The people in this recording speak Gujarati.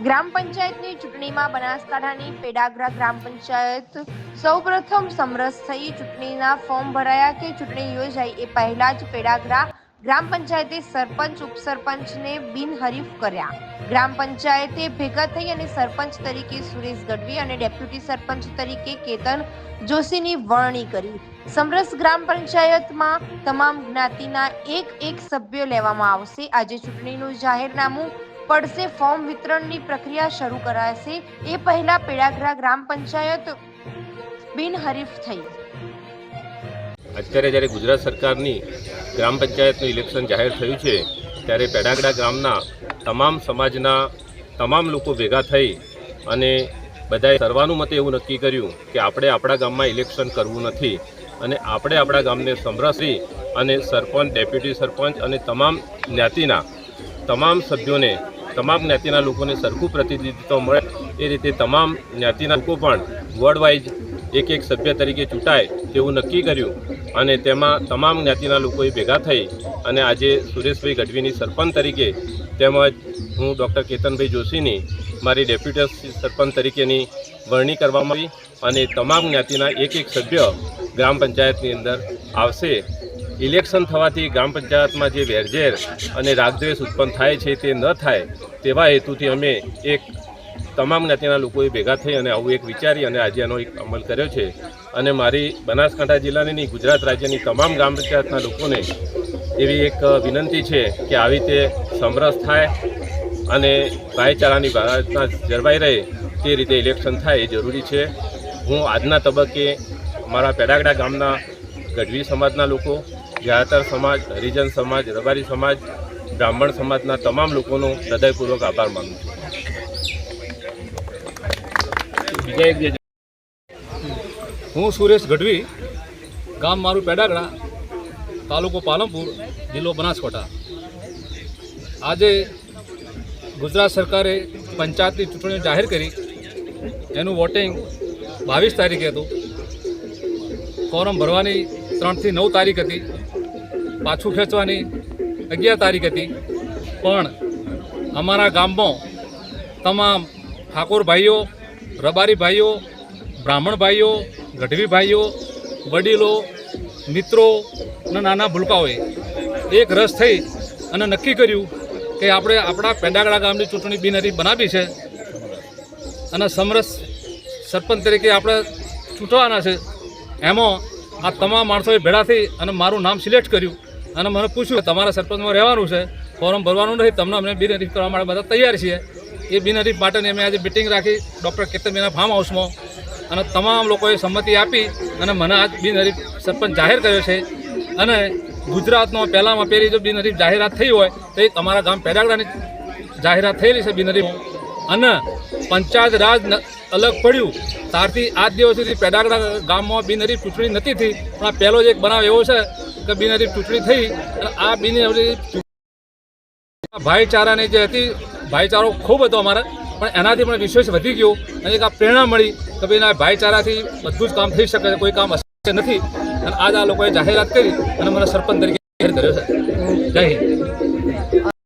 ગ્રામ પંચાયતની ચૂંટણીમાં બનાસકાંઠાની પેડાગરા ગ્રામ પંચાયત સૌપ્રથમ સમરસ થઈ ચૂંટણીના ફોર્મ ભરાયા કે ચૂંટણી યોજાઈ એ પહેલા જ પેડાગરા ગ્રામ પંચાયતે સરપંચ ઉપસરપંચને બિનહરીફ કર્યા। ગ્રામ પંચાયતે ભેગા થઈ અને સરપંચ તરીકે સુરેશ ગઢવી અને ડેપ્યુટી સરપંચ તરીકે કેતન જોશીની વરણી કરી। સમરસ ગ્રામ પંચાયતમાં તમામ જ્ઞાતિના એક સભ્યો લેવામાં આવશે। આજે ચૂંટણીનું જાહેરનામું પડશે, ફોર્મ વિતરણની પ્રક્રિયા શરૂ કરાશે। એ પહેલા પેડાગરા ગ્રામ પંચાયત બિનહરીફ થઈ। અત્યારે જ્યારે ગુજરાત સરકારની ગ્રામ પંચાયતનું ઇલેક્શન જાહેર થયું છે ત્યારે પેડાગરા ગામના તમામ સમાજના તમામ લોકો ભેગા થઈ અને બધાએ સર્વાનુમતે એવું નક્કી કર્યું કે આપણે આપણા ગામમાં ઇલેક્શન કરવું નથી અને આપણે આપણા ગામને સમરસી અને સરપંચ, ડેપ્યુટી સરપંચ અને તમામ જ્ઞાતિના તમામ સભ્યોને, તમામ જ્ઞાતિના લોકોને સરખું પ્રતિનિધિત્વ મળે એ રીતે તમામ જ્ઞાતિના લોકો પણ વોર્ડ વાઇઝ એક સભ્ય તરીકે ચૂંટાય તેવું નક્કી કર્યું અને તેમાં તમામ જ્ઞાતિના લોકોએ ભેગા થઈ અને આજે સુરેશભાઈ ગઢવીની સરપંચ તરીકે તેમજ હું ડૉક્ટર કેતનભાઈ જોશીની મારી ડેપ્યુટી સરપંચ તરીકેની વરણી કરવામાં આવી અને તમામ જ્ઞાતિના એક સભ્ય ગ્રામ પંચાયતની અંદર આવશે। ઇલેક્શન થવાથી ગ્રામ પંચાયતમાં જે વેરઝેર અને રાગદ્વેષ ઉત્પન્ન થાય છે તે ન થાય તેવા હેતુથી અમે તમામ જ્ઞાતિના લોકોએ ભેગા થઈ અને આવું વિચારી અને આજે એનો અમલ કર્યો છે અને મારી બનાસકાંઠા જિલ્લાની નહીં, ગુજરાત રાજ્યની તમામ ગ્રામ પંચાયતના લોકોને એવી એક વિનંતી છે કે આવી રીતે સમરસ થાય અને ભાઈચારાની ભાવના જળવાઈ રહે તે રીતે ઇલેક્શન થાય એ જરૂરી છે। હું આજના તબક્કે મારા પેડાગરા ગામના ગઢવી સમાજના લોકો, જાતર સમાજ, હરિજન સમાજ, રબારી સમાજ, બ્રાહ્મણ સમાજના તમામ લોકોનો હૃદયપૂર્વક આભાર માનું છું। હું સુરેશ ગઢવી, ગામ મારું પેડાગરા, તાલુકો પાલનપુર, જિલ્લો બનાસકાંઠા। આજે ગુજરાત સરકારે પંચાયતની ચૂંટણીઓ જાહેર કરી, એનું વોટિંગ 22 તારીખે હતું। ફોર્મ ભરવાની 3 થી 9 તારીખ હતી, પાછું ખેંચવાની 11 તારીખ હતી। પણ અમારા ગામમાં તમામ ઠાકોર ભાઈઓ, રબારી ભાઈઓ, બ્રાહ્મણ ભાઈઓ, ગઢવી ભાઈઓ, વડીલો, મિત્રો અને નાના ભૂલકાઓએ એક રસ થઈ અને નક્કી કર્યું કે આપણે આપણા પેડાગરા ગામની ચૂંટણી બિનહરીફ બનાવી છે અને સમરસ સરપંચ તરીકે આપણે ચૂંટવાના છે। એમાં આ તમામ માણસોએ ભેળા થઈ અને મારું નામ સિલેક્ટ કર્યું અને મને પૂછ્યું તમારા સરપંચમાં રહેવાનું છે, ફોર્મ ભરવાનું નથી, તમને અમને બિનહરીફ કરવા માટે બધા તૈયાર છીએ। એ બિનહરીફ માટેની અમે આજે મિટિંગ રાખી ડૉક્ટર કેતનભાઈના ફાર્મ હાઉસમાં અને તમામ લોકોએ સંમતિ આપી અને મને આજ બિનહરીફ સરપંચ જાહેર કર્યો છે। અને ગુજરાતનો પહેલામાં પહેલી જો બિનહરીફ જાહેરાત થઈ હોય તો એ અમારા ગામ પેડાગરાની જાહેરાત થયેલી છે બિનહરીફ। અને પંચાયત રાજ અલગ પડ્યું ત્યારથી આજ દિવસ સુધી પેડાગરા ગામમાં બિનહરીફ ચૂંટણી નથી થઈ, પણ આ પહેલો જ એક બનાવ એવો છે કે બિનહરીફ ચૂંટણી થઈ અને આ બિનહરીફ ભાઈચારાની જે હતી, ભાઈચારો ખૂબ હતો અમારે, પણ એનાથી પણ વિશ્વાસ વધી ગયો અને એક આ પ્રેરણા મળી કે ભાઈ ભાઈચારાથી બધું જ કામ થઈ શકે છે, કોઈ કામ અશક્ય નથી। અને આજ આ લોકોએ જાહેરાત કરી અને મને સરપંચ તરીકે જાહેર કર્યો છે। જય હિન્દ।